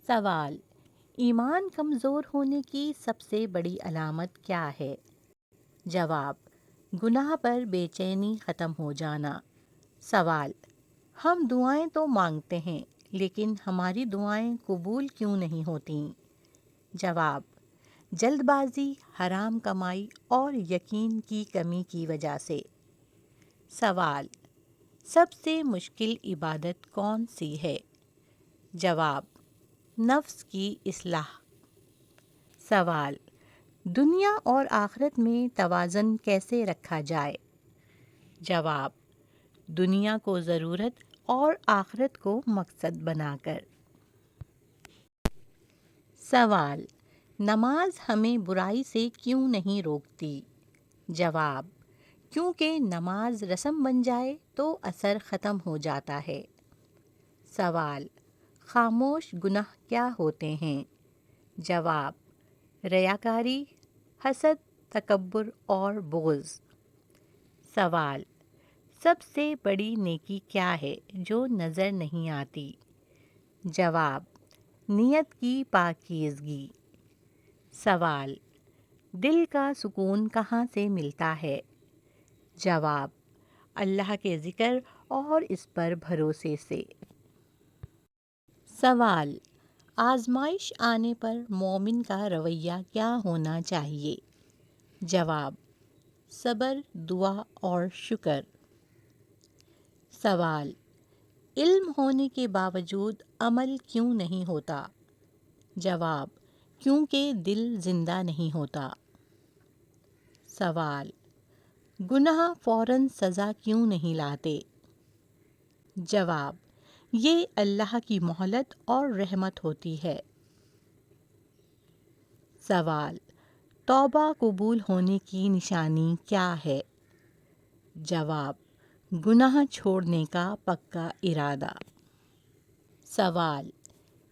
سوال: ایمان کمزور ہونے کی سب سے بڑی علامت کیا ہے؟ جواب: گناہ پر بے چینی ختم ہو جانا۔ سوال: ہم دعائیں تو مانگتے ہیں لیکن ہماری دعائیں قبول کیوں نہیں ہوتیں؟ جواب: جلد بازی، حرام کمائی اور یقین کی کمی کی وجہ سے۔ سوال: سب سے مشکل عبادت کون سی ہے؟ جواب: نفس کی اصلاح۔ سوال: دنیا اور آخرت میں توازن کیسے رکھا جائے؟ جواب: دنیا کو ضرورت اور آخرت کو مقصد بنا کر۔ سوال: نماز ہمیں برائی سے کیوں نہیں روکتی؟ جواب: کیونکہ نماز رسم بن جائے تو اثر ختم ہو جاتا ہے۔ سوال: خاموش گناہ کیا ہوتے ہیں؟ جواب: ریاکاری، حسد، تکبر اور بغض۔ سوال: سب سے بڑی نیکی کیا ہے جو نظر نہیں آتی؟ جواب: نیت کی پاکیزگی۔ سوال: دل کا سکون کہاں سے ملتا ہے؟ جواب: اللہ کے ذکر اور اس پر بھروسے سے۔ سوال: آزمائش آنے پر مومن کا رویہ کیا ہونا چاہیے؟ جواب: صبر، دعا اور شکر۔ سوال: علم ہونے کے باوجود عمل کیوں نہیں ہوتا؟ جواب: کیونکہ دل زندہ نہیں ہوتا۔ سوال: گناہ فوراً سزا کیوں نہیں لاتے؟ جواب: یہ اللہ کی مہلت اور رحمت ہوتی ہے۔ سوال: توبہ قبول ہونے کی نشانی کیا ہے؟ جواب: گناہ چھوڑنے کا پکا ارادہ۔ سوال: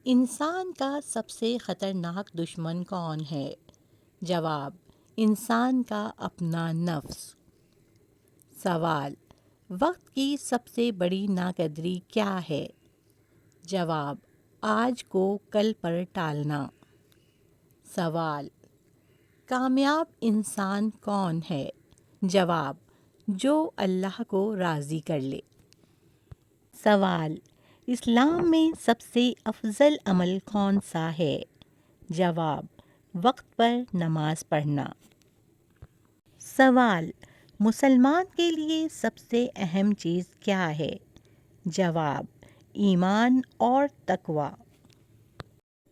انسان کا سب سے خطرناک دشمن کون ہے؟ جواب: انسان کا اپنا نفس۔ سوال: وقت کی سب سے بڑی ناقدری کیا ہے؟ جواب: آج کو کل پر ٹالنا۔ سوال: کامیاب انسان کون ہے؟ جواب: جو اللہ کو راضی کر لے۔ سوال: اسلام میں سب سے افضل عمل کون سا ہے؟ جواب: وقت پر نماز پڑھنا۔ سوال: مسلمان کے لیے سب سے اہم چیز کیا ہے؟ جواب: ایمان اور تقوی۔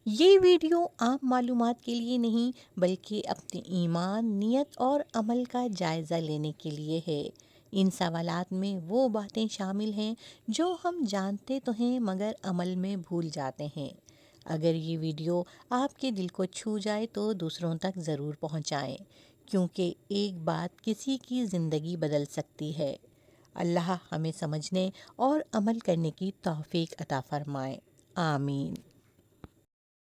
یہ ویڈیو عام معلومات کے لیے نہیں بلکہ اپنے ایمان، نیت اور عمل کا جائزہ لینے کے لیے ہے۔ ان سوالات میں وہ باتیں شامل ہیں جو ہم جانتے تو ہیں مگر عمل میں بھول جاتے ہیں۔ اگر یہ ویڈیو آپ کے دل کو چھو جائے تو دوسروں تک ضرور پہنچائیں، کیونکہ ایک بات کسی کی زندگی بدل سکتی ہے۔ اللہ ہمیں سمجھنے اور عمل کرنے کی توفیق عطا فرمائے۔ آمین۔